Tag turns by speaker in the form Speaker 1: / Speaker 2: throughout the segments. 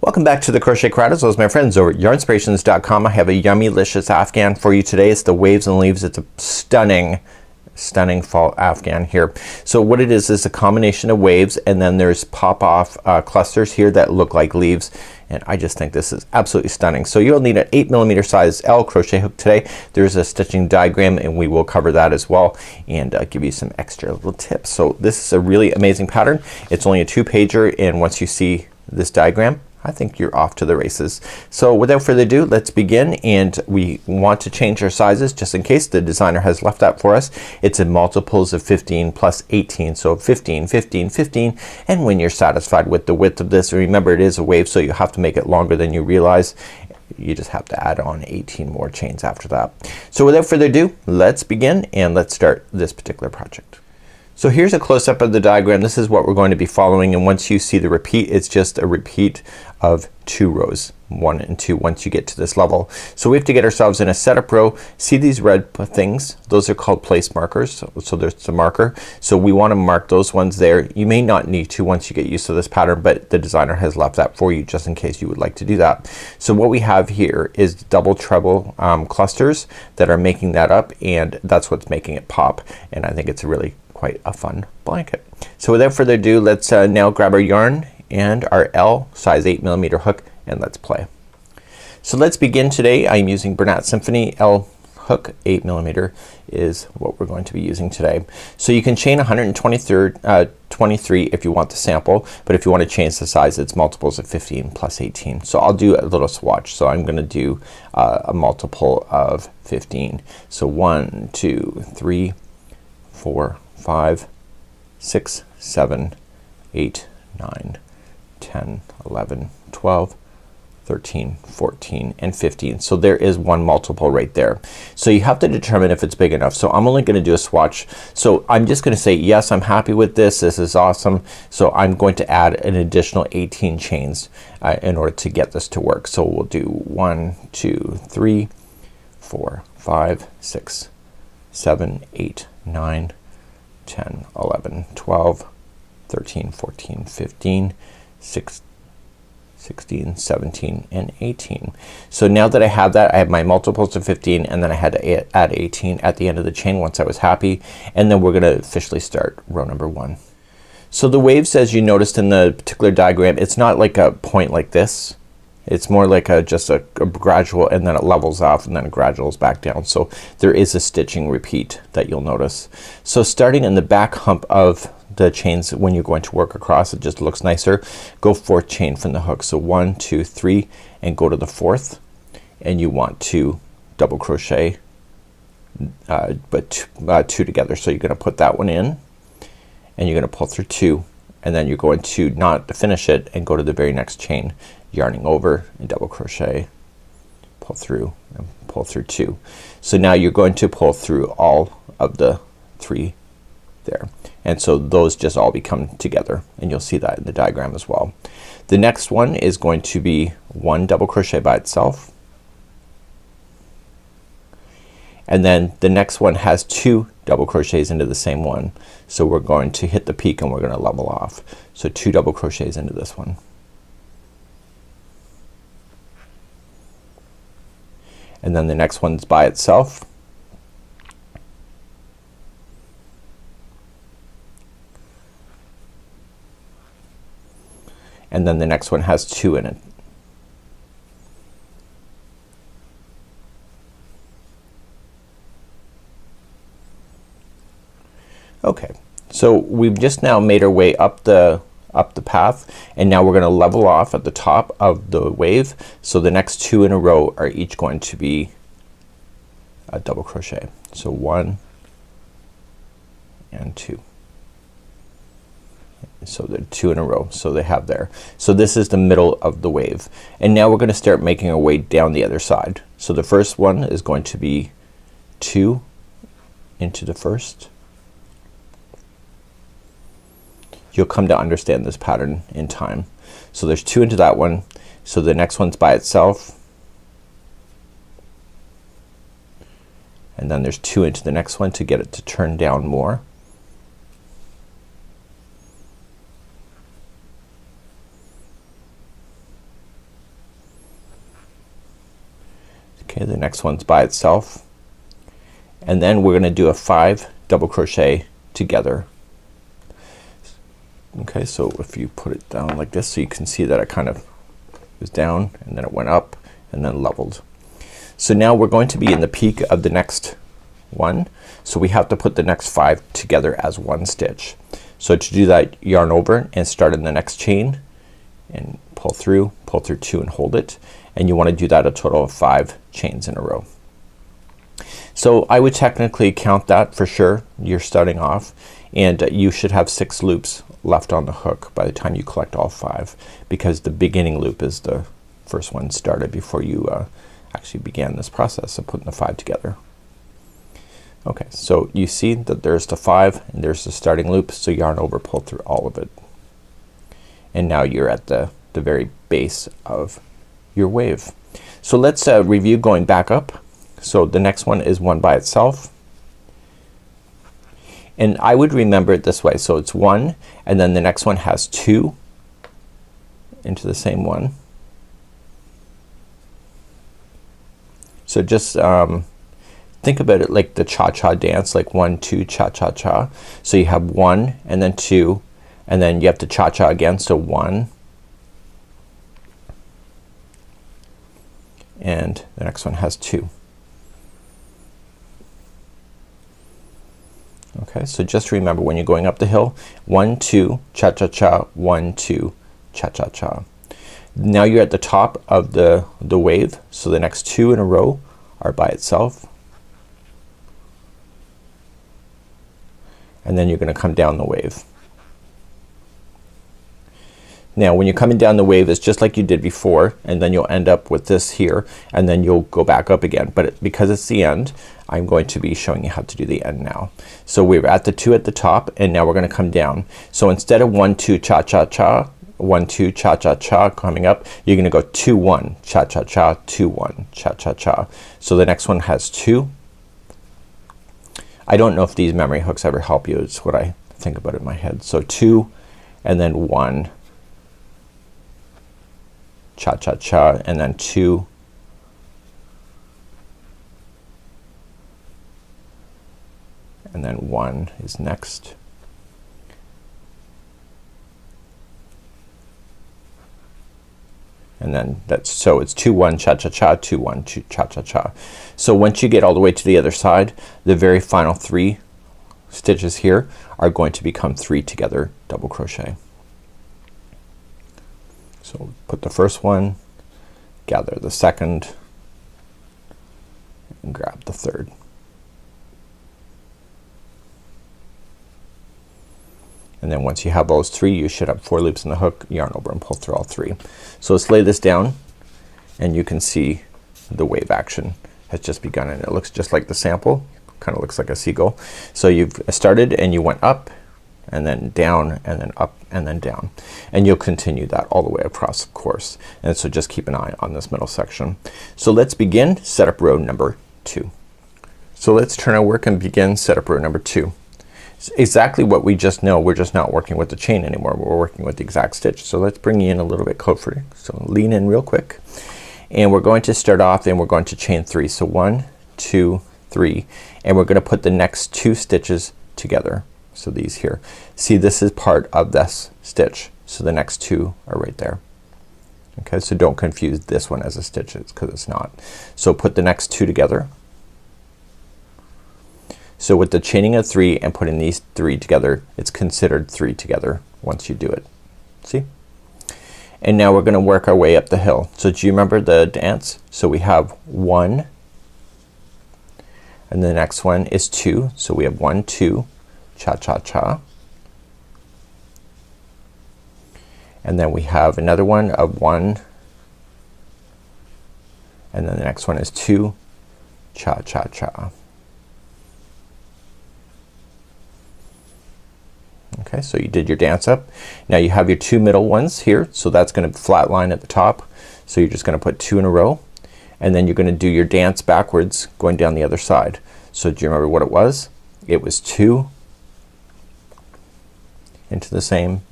Speaker 1: Welcome back to the Crochet Crowd, as well as my friends over at Yarnspirations.com. I have a yummy licious afghan for you today. It's the Waves and Leaves. It's a stunning fall afghan here. So what it is a combination of waves, and then there's pop off clusters here that look like leaves, and I just think this is absolutely stunning. So you'll need an 8mm size L crochet hook today. There's a stitching diagram and we will cover that as well, and give you some extra little tips. So this is a really amazing pattern. It's only a 2-pager, and once you see this diagram, I think you're off to the races. So without further ado, let's begin, and we want to change our sizes just in case the designer has left that for us. It's in multiples of 15 plus 18, so 15, 15, 15, and when you're satisfied with the width of this, remember it is a wave, so you have to make it longer than you realize. You just have to add on 18 more chains after that. So without further ado, let's begin and let's start this particular project. So here's a close-up of the diagram. This is what we're going to be following, and once you see the repeat, it's just a repeat of 2 rows, 1 and 2, once you get to this level. So we have to get ourselves in a setup row. See these red things? Those are called place markers. So there's the marker. So we want to mark those ones there. You may not need to once you get used to this pattern, but the designer has left that for you just in case you would like to do that. So what we have here is double treble clusters that are making that up, and that's what's making it pop, and I think it's really quite a fun blanket. So without further ado, let's now grab our yarn and our L size 8mm hook, and let's play. So let's begin today. I'm using Bernat Symphony L hook. 8mm is what we're going to be using today. So you can chain 123 if you want the sample, but if you want to change the size, it's multiples of 15 plus 18. So I'll do a little swatch. So I'm gonna do a multiple of 15. So 1, 2, 3, 4, 5, 6, 7, 8, 9, 10, 11, 12, 13, 14, and 15. So there is one multiple right there. So you have to determine if it's big enough. So I'm only gonna do a swatch. So I'm just gonna say yes, I'm happy with this. This is awesome. So I'm going to add an additional 18 chains in order to get this to work. So we'll do 1, 2, 3, 4, 5, 6, 7, 8, 9, 10, 11, 12, 13, 14, 15, 16, 17, and 18. So now that I have that, I have my multiples of 15, and then I had to add 18 at the end of the chain once I was happy, and then we're gonna officially start row number 1. So the waves, as you noticed in the particular diagram, it's not like a point like this. It's more like just a gradual, and then it levels off, and then it graduals back down. So there is a stitching repeat that you'll notice. So starting in the back hump of the chains, when you're going to work across, it just looks nicer. Go 4th chain from the hook. So 1, 2, 3, and go to the 4th, and you want to double crochet but 2 together. So you're gonna put that one in, and you're gonna pull through 2, and then you're going to not finish it and go to the very next chain, yarning over and double crochet, pull through, and pull through 2. So now you're going to pull through all of the 3 there, and so those just all become together, and you'll see that in the diagram as well. The next one is going to be 1 double crochet by itself, and then the next one has 2 double crochets into the same one. So we're going to hit the peak and we're gonna level off. So 2 double crochets into this one. And then the next one's by itself. And then the next one has 2 in it. Okay, so we've just now made our way up the path, and now we're gonna level off at the top of the wave. So the next 2 in a row are each going to be a double crochet. So 1 and 2. So they're 2 in a row, so they have there. So this is the middle of the wave, and now we're gonna start making our way down the other side. So the first one is going to be 2 into the first. You'll come to understand this pattern in time. So there's 2 into that one. So the next one's by itself, and then there's 2 into the next one to get it to turn down more. Okay, the next one's by itself, and then we're gonna do a 5 double crochet together. Okay, so if you put it down like this, so you can see that it kind of was down and then it went up and then leveled. So now we're going to be in the peak of the next one, so we have to put the next 5 together as one stitch. So to do that, yarn over and start in the next chain and pull through 2 and hold it, and you want to do that a total of 5 chains in a row. So I would technically count that for sure. You're starting off, and you should have 6 loops left on the hook by the time you collect all 5, because the beginning loop is the first one started before you actually began this process of putting the 5 together. Okay, so you see that there's the 5 and there's the starting loop, so yarn over, pull through all of it, and now you're at the very base of your wave. So let's review going back up. So the next one is 1 by itself, and I would remember it this way. So it's 1, and then the next one has 2 into the same one. So just think about it like the cha-cha dance, like 1 2 cha-cha-cha. So you have 1 and then 2, and then you have to cha-cha again, so 1, and the next one has 2. Okay, so just remember when you're going up the hill, 1 2 cha-cha-cha, 1 2 cha-cha-cha. Now you're at the top of the wave, so the next 2 in a row are by itself, and then you're gonna come down the wave. Now when you're coming down the wave, it's just like you did before, and then you'll end up with this here, and then you'll go back up again. But because it's the end, I'm going to be showing you how to do the end now. So we're at the 2 at the top, and now we're gonna come down. So instead of 1 2 cha-cha-cha, 1 2 cha-cha-cha coming up, you're gonna go 2 1 cha-cha-cha, 2 1 cha-cha-cha. So the next one has 2. I don't know if these memory hooks ever help you. It's what I think about in my head. So 2 and then 1 cha-cha-cha, and then 2 and then 1 is next. And then that's, so it's 2 1 cha-cha-cha, 2 1 2 cha-cha-cha. So once you get all the way to the other side, the very final 3 stitches here are going to become 3 together double crochet. So put the first one, gather the second, and grab the third. And then once you have those 3, you should have 4 loops in the hook, yarn over and pull through all 3. So let's lay this down, and you can see the wave action has just begun, and it looks just like the sample. Kind of looks like a seagull. So you've started and you went up and then down and then up and then down, and you'll continue that all the way across the course. And so just keep an eye on this middle section. So let's begin setup row number 2. So let's turn our work and begin setup row number 2. It's exactly what we just know. We're just not working with the chain anymore. We're working with the exact stitch. So let's bring you in a little bit closer. So lean in real quick, and we're going to start off and we're going to chain 3. So 1 2 3, and we're gonna put the next 2 stitches together. So these here, see, this is part of this stitch, so the next 2 are right there. Okay, so don't confuse this one as a stitch, it's because it's not. So put the next 2 together. So with the chaining of 3 and putting these 3 together, it's considered 3 together once you do it. See? And now we're gonna work our way up the hill. So do you remember the dance? So we have 1, and the next one is 2. So we have 1 2 cha-cha-cha, and then we have another one of 1, and then the next one is 2 cha-cha-cha. Okay, so you did your dance up. Now you have your 2 middle ones here, so that's gonna flat line at the top. So you're just gonna put 2 in a row, and then you're gonna do your dance backwards going down the other side. So do you remember what it was? It was 2 into the same,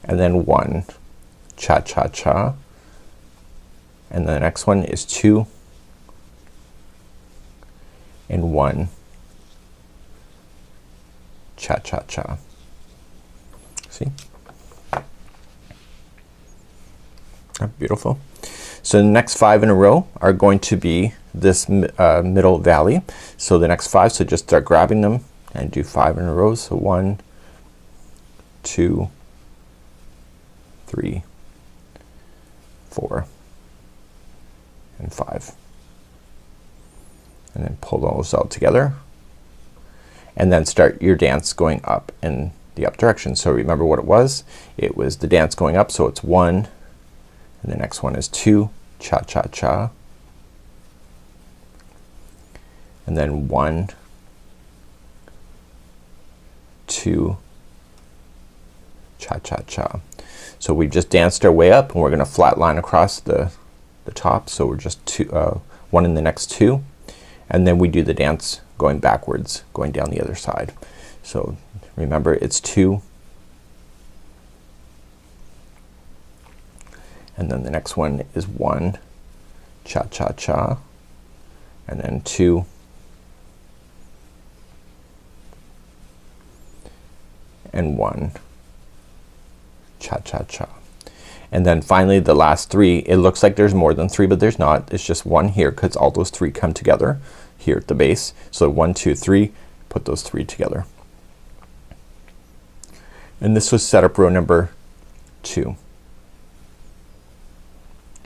Speaker 1: and then 1 cha-cha-cha, and the next one is 2 and 1 cha-cha-cha. See? Oh, beautiful. So the next 5 in a row are going to be this middle valley. So the next 5, so just start grabbing them and do 5 in a row. So 1, 2, 3, 4, and 5. And then pull those out together. And then start your dance going up in the up direction. So remember what it was. It was the dance going up, so it's 1, and the next one is 2 cha-cha-cha, and then 1, 2 cha-cha-cha. So we've just danced our way up, and we're gonna flat line across the top. So we're just 1 in the next 2, and then we do the dance going backwards, going down the other side. So remember, it's 2, and then the next one is 1 cha-cha-cha, and then 2, and 1 cha-cha-cha. And then finally the last 3, it looks like there's more than 3, but there's not. It's just 1 here because all those 3 come together here at the base. So 1, 2, 3, put those 3 together. And this was set up row number 2.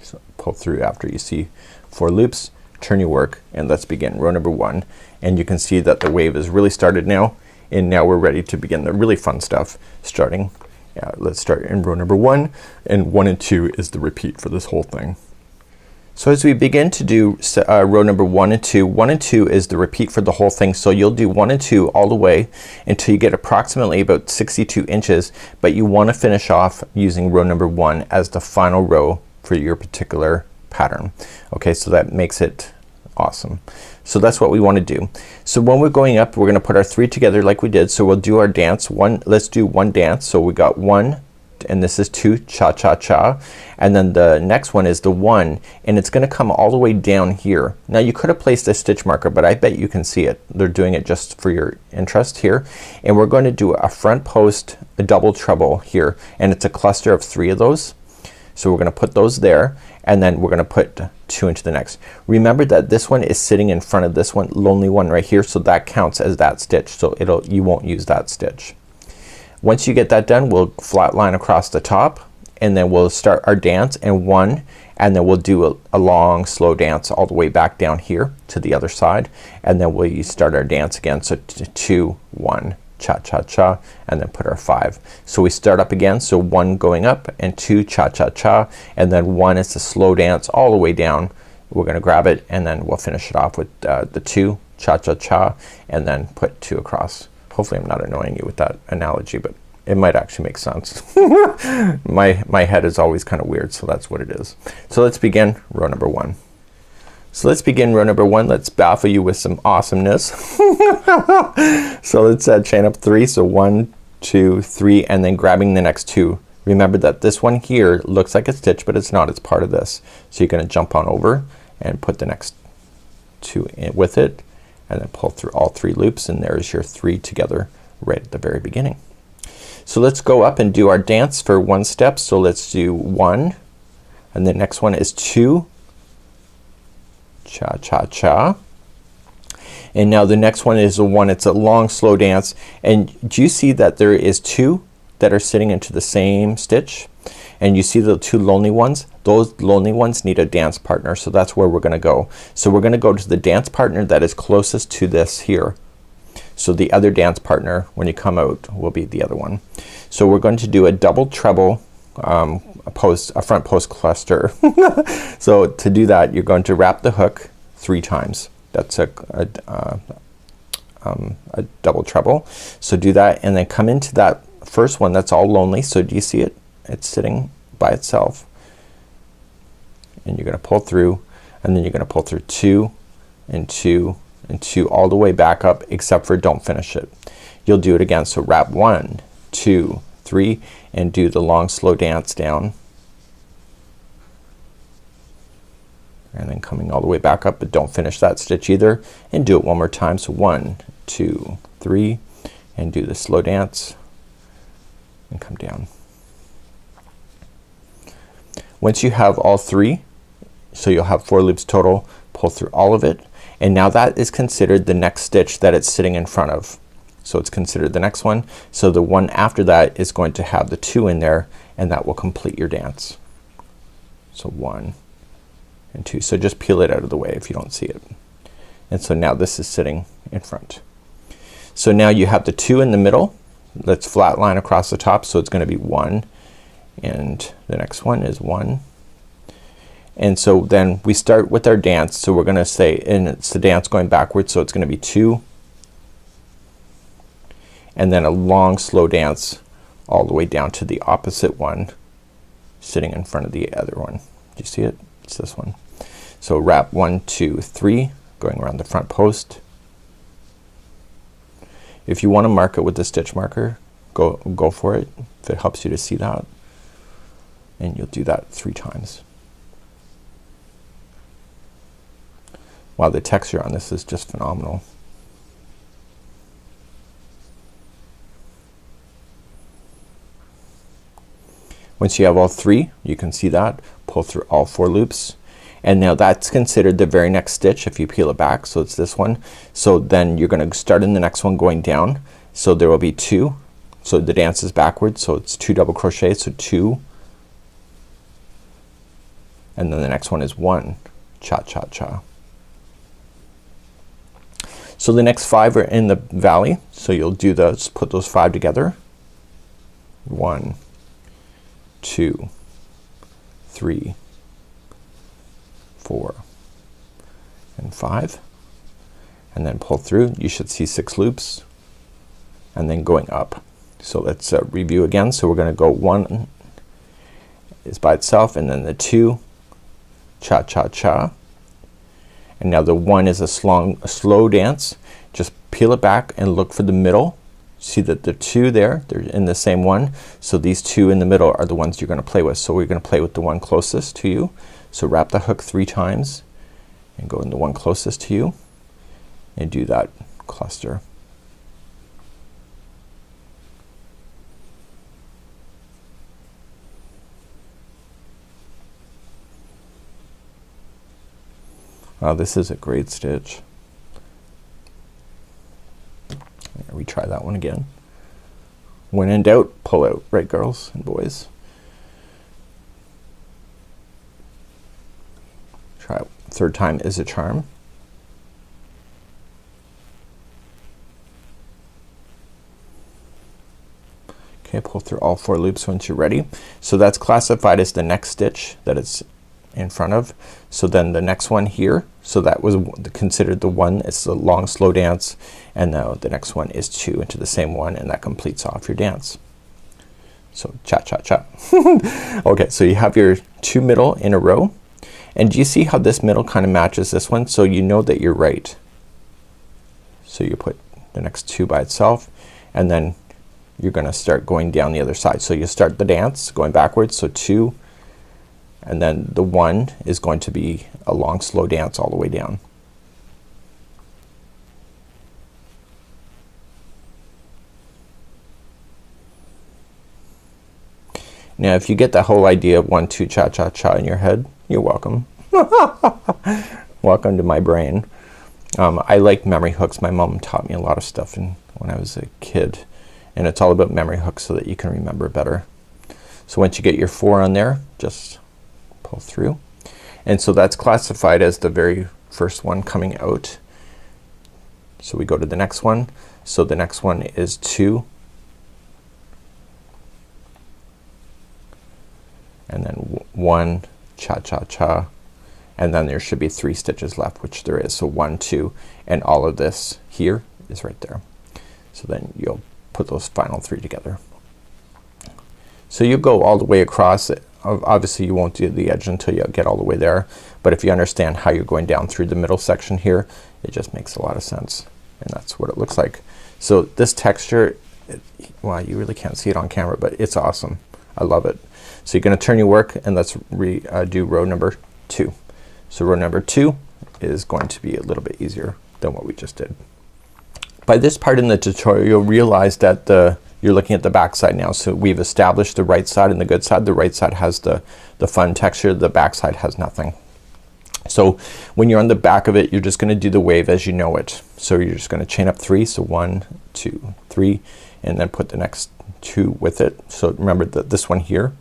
Speaker 1: So pull through after you see 4 loops, turn your work, and let's begin row number 1. And you can see that the wave has really started now, and now we're ready to begin the really fun stuff starting. Let's start in row number 1, and 1 and 2 is the repeat for this whole thing. So as we begin to do row number 1 and 2, 1 and 2 is the repeat for the whole thing. So you'll do 1 and 2 all the way until you get approximately about 62 inches, but you want to finish off using row number 1 as the final row for your particular pattern. Okay, so that makes it awesome. So that's what we want to do. So when we're going up, we're gonna put our 3 together like we did. So we'll do our dance. Let's do 1 dance. So we got 1, and this is 2 cha-cha-cha, and then the next one is the 1, and it's gonna come all the way down here. Now you could have placed a stitch marker, but I bet you can see it. They're doing it just for your interest here. And we're going to do a front post, a double treble here, and it's a cluster of 3 of those. So we're gonna put those there, and then we're gonna put 2 into the next. Remember that this one is sitting in front of this one, lonely one right here, so that counts as that stitch. So you won't use that stitch. Once you get that done, we'll flat line across the top, and then we'll start our dance in 1, and then we'll do a long slow dance all the way back down here to the other side, and then we'll start our dance again. So 2, 1 cha-cha-cha, and then put our 5. So we start up again, so 1 going up and 2 cha-cha-cha, and then 1 is the slow dance all the way down. We're gonna grab it, and then we'll finish it off with the 2 cha-cha-cha, and then put 2 across. Hopefully I'm not annoying you with that analogy, but it might actually make sense. my head is always kind of weird, so that's what it is. So let's begin row number 1. So let's begin row number 1. Let's baffle you with some awesomeness. So let's chain up 3. So 1, 2, 3, and then grabbing the next 2. Remember that this one here looks like a stitch, but it's not. It's part of this. So you're gonna jump on over and put the next 2 in with it, and then pull through all 3 loops, and there's your 3 together right at the very beginning. So let's go up and do our dance for 1 step. So let's do 1, and the next one is 2 cha-cha-cha, and now the next one is a 1. It's a long slow dance, and do you see that there is 2 that are sitting into the same stitch? And you see the 2 lonely ones? Those lonely ones need a dance partner, so that's where we're gonna go. So we're gonna go to the dance partner that is closest to this here. So the other dance partner when you come out will be the other one. So we're going to do a double treble a front post cluster. So to do that, you're going to wrap the hook 3 times. That's a double treble. So do that, and then come into that first one that's all lonely. So do you see it? It's sitting by itself, and you're gonna pull through, and then you're gonna pull through 2 and 2 and 2 all the way back up, except for don't finish it. You'll do it again. So wrap 1, 2, 3, and do the long slow dance down. and then coming all the way back up, but don't finish that stitch either, and do it one more time. So 1, 2, 3, and do the slow dance and come down. Once you have all 3, so you'll have 4 loops total, pull through all of it, and now that is considered the next stitch that it's sitting in front of. So it's considered the next one. So the one after that is going to have the 2 in there, and that will complete your dance. So 1 and 2. So just peel it out of the way if you don't see it. And so now this is sitting in front. So now you have the 2 in the middle. Let's flat line across the top, so it's gonna be 1, and the next one is 1. And so then we start with our dance. So we're gonna say, and it's the dance going backwards, so it's gonna be 2, and then a long slow dance all the way down to the opposite one sitting in front of the other one. Do you see it? It's this one. So wrap 1, 2, 3 going around the front post. If you want to mark it with the stitch marker, go for it if it helps you to see that, and you'll do that 3 times. Wow, the texture on this is just phenomenal. Once you have all 3, you can see that, pull through all 4 loops, and now that's considered the very next stitch if you peel it back. So it's this one. So then you're gonna start in the next one going down. So there will be 2. So the dance is backwards, so it's 2 double crochet, so 2, and then the next one is 1 cha cha cha. So the next 5 are in the valley, so you'll do those, put those 5 together. 1, 2, 3, 4, and 5, and then pull through. You should see 6 loops, and then going up. So let's review again. So we're gonna go 1 is by itself, and then the 2 cha cha cha, and now the 1 is a slow dance. Just peel it back and look for the middle. See that the 2 there, they're in the same one. So these 2 in the middle are the ones you're gonna play with. So we're gonna play with the one closest to you. So wrap the hook 3 times and go in the one closest to you and do that cluster. Wow, this is a great stitch. Retry that one again. When in doubt, pull out, right girls and boys? Try it. 3rd time is a charm. Okay, pull through all 4 loops once you're ready. So that's classified as the next stitch that it's in front of. So then the next one here, so that was considered the 1. It's the long slow dance, and now the next one is 2 into the same one, and that completes off your dance. So cha cha cha. Okay, so you have your 2 middle in a row, and do you see how this middle kind of matches this one? So you know that you're right. So you put the next 2 by itself, and then you're gonna start going down the other side. So you start the dance going backwards, so 2, and then the 1 is going to be a long slow dance all the way down. Now if you get the whole idea of 1, 2 cha cha cha in your head, you're welcome. Welcome to my brain. I like memory hooks. My mom taught me a lot of stuff when I was a kid, and it's all about memory hooks so that you can remember better. So once you get your 4 on there, just pull through, and so that's classified as the very first one coming out. So we go to the next one. So the next one is 2, and then 1 cha cha cha, and then there should be 3 stitches left, which there is. So 1, 2, and all of this here is right there. So then you'll put those final 3 together. So you go all the way across it. Obviously you won't do the edge until you get all the way there, but if you understand how you're going down through the middle section here, it just makes a lot of sense, and that's what it looks like. So this texture, well, you really can't see it on camera, but it's awesome. I love it. So you're gonna turn your work, and let's do row number 2. So row number 2 is going to be a little bit easier than what we just did. By this part in the tutorial you'll realize that you're looking at the back side now. So we've established the right side and the good side. The right side has the fun texture, the back side has nothing. So when you're on the back of it you're just gonna do the wave as you know it. So you're just gonna chain up 3. So 1, 2, 3 and then put the next 2 with it. So remember that this one here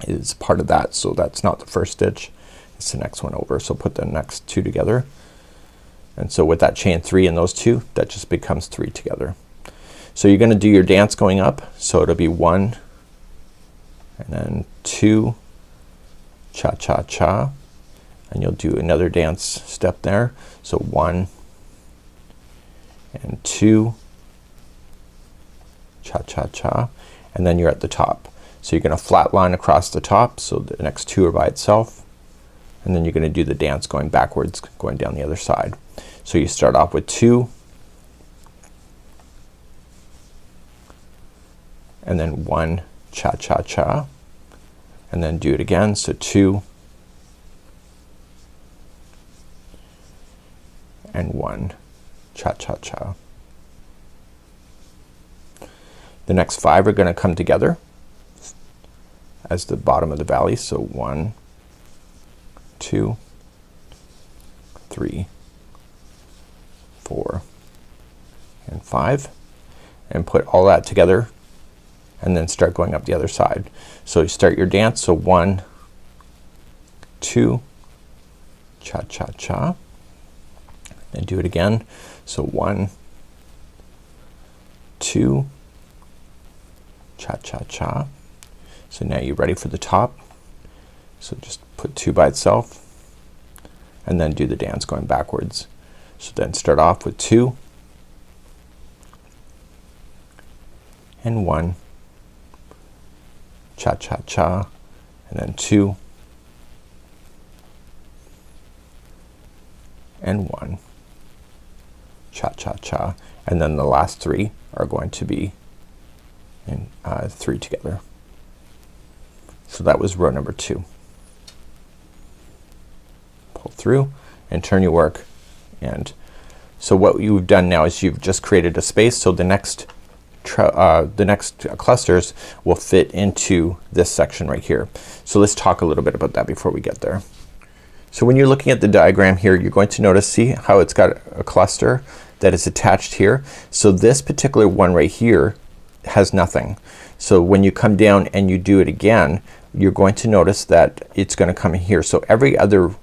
Speaker 1: is part of that. So that's not the first stitch. It's the next one over. So put the next 2 together. And so with that chain 3 and those 2 that just becomes 3 together. So you're gonna do your dance going up. So it'll be 1 and then 2 cha cha cha and you'll do another dance step there. So 1 and 2 cha cha cha and then you're at the top. So you're gonna flat line across the top. So the next 2 are by itself and then you're gonna do the dance going backwards going down the other side. So you start off with 2 and then 1 cha cha cha and then do it again. So 2 and 1 cha cha cha. The next 5 are gonna come together as the bottom of the valley. So 1, 2, 3, 4 and 5 and put all that together and then start going up the other side. So you start your dance. So 1, 2 cha cha cha and do it again. So 1, 2 cha cha cha. So now you're ready for the top. So just put 2 by itself and then do the dance going backwards. So then start off with 2 and 1 cha cha cha and then 2 and 1 cha cha cha and then the last 3 are going to be in 3 together. So that was row number 2. Pull through and turn your work. And so what you've done now is you've just created a space. So the next clusters will fit into this section right here. So let's talk a little bit about that before we get there. So when you're looking at the diagram here you're going to notice, see how it's got a cluster that is attached here. So this particular one right here has nothing. So when you come down and you do it again you're going to notice that it's gonna come in here. So every other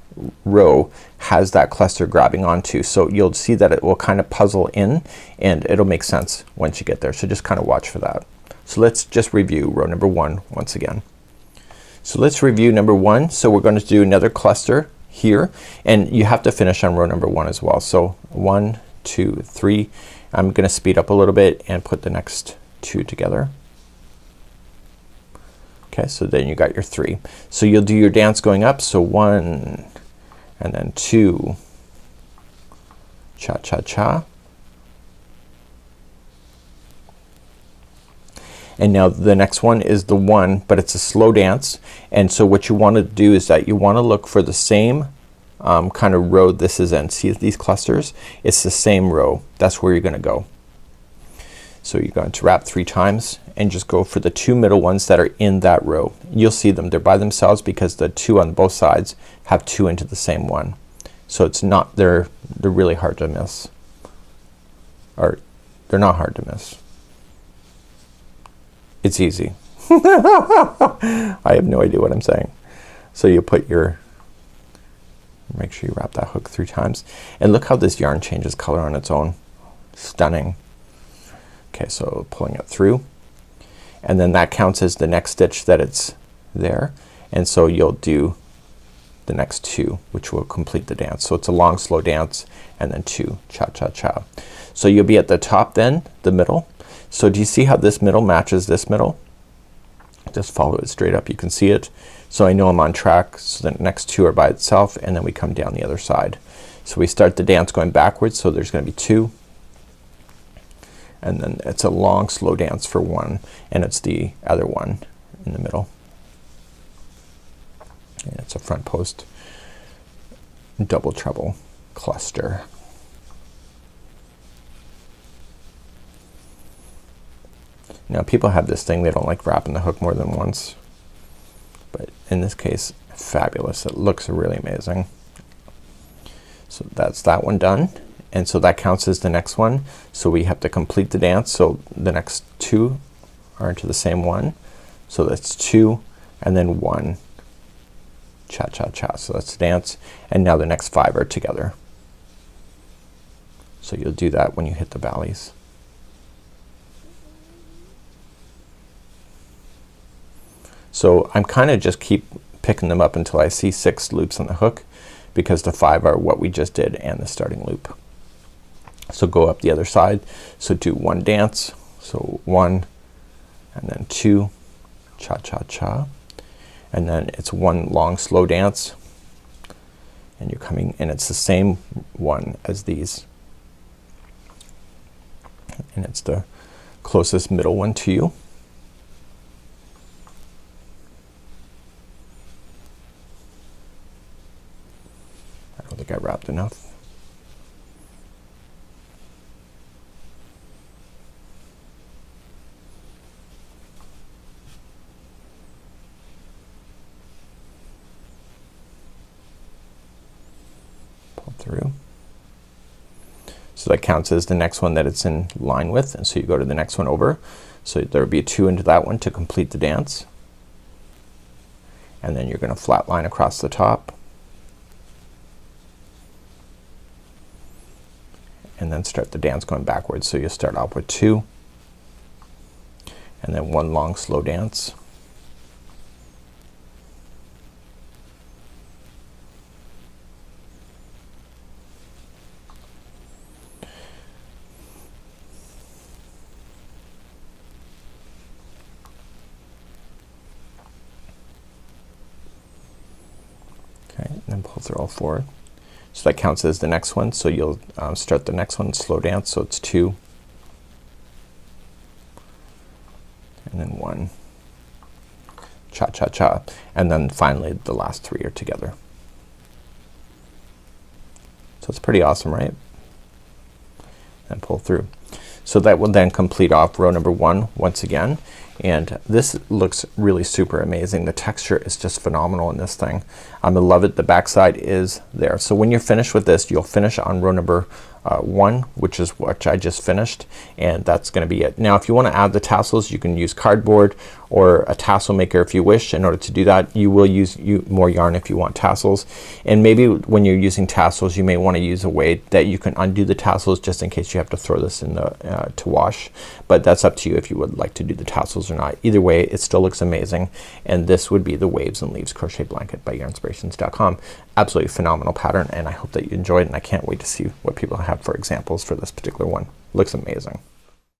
Speaker 1: row has that cluster grabbing onto. So you'll see that it will kind of puzzle in and it'll make sense once you get there. So just kind of watch for that. So let's just review row number 1 once again. So let's review number 1. So we're going to do another cluster here and you have to finish on row number 1 as well. So 1, 2, 3. I'm gonna speed up a little bit and put the next 2 together. Okay, so then you got your 3. So you'll do your dance going up. So 1 and then 2 cha cha cha and now the next one is the 1 but it's a slow dance. And so what you want to do is that you want to look for the same kind of row this is in. See these clusters? It's the same row. That's where you're gonna go. So you're going to wrap 3 times and just go for the 2 middle ones that are in that row. You'll see them. They're by themselves because the 2 on both sides have 2 into the same one. So it's not, they're really hard to miss. Or they're not hard to miss. It's easy. I have no idea what I'm saying. So you put your, make sure you wrap that hook 3 times. And look how this yarn changes color on its own. Stunning. Okay, so pulling it through and then that counts as the next stitch that it's there. And so you'll do the next 2 which will complete the dance. So it's a long slow dance and then 2 cha cha cha. So you'll be at the top then, the middle. So do you see how this middle matches this middle? Just follow it straight up. You can see it. So I know I'm on track. So the next 2 are by itself and then we come down the other side. So we start the dance going backwards. So there's gonna be 2 and then it's a long slow dance for 1 and it's the other one in the middle. And it's a front post double treble cluster. Now people have this thing, they don't like wrapping the hook more than once, but in this case fabulous. It looks really amazing. So that's that one done, and so that counts as the next one. So we have to complete the dance. So the next two are into the same one. So that's 2 and then 1 cha cha cha. So that's the dance, and now the next 5 are together. So you'll do that when you hit the valleys. So I'm kinda just keep picking them up until I see 6 loops on the hook, because the 5 are what we just did and the starting loop. So go up the other side. So do 1 dance. So 1 and then 2 cha cha cha, and then it's 1 long slow dance, and you're coming, and it's the same one as these, and it's the closest middle one to you. I don't think I wrapped enough. Through. So that counts as the next one that it's in line with, and so you go to the next one over. So there will be a 2 into that one to complete the dance, and then you're gonna flat line across the top, and then start the dance going backwards. So you start off with 2 and then 1 long slow dance, and then pull through all 4. So that counts as the next one. So you'll start the next one slow dance. So it's 2 and then 1 cha cha cha, and then finally the last 3 are together. So it's pretty awesome, right? And pull through. So that will then complete off row number 1 once again, and this looks really super amazing. The texture is just phenomenal in this thing. I love it. The back side is there. So when you're finished with this, you'll finish on row number 1, which is what I just finished, and that's gonna be it. Now if you wanna add the tassels, you can use cardboard or a tassel maker if you wish. In order to do that, you will use more yarn if you want tassels, and maybe when you're using tassels you may want to use a way that you can undo the tassels just in case you have to throw this in the to wash, but that's up to you if you would like to do the tassels or not. Either way it still looks amazing, and this would be the Waves and Leaves crochet blanket by Yarnspirations.com. Absolutely phenomenal pattern, and I hope that you enjoyed, and I can't wait to see what people have for examples for this particular one. Looks amazing.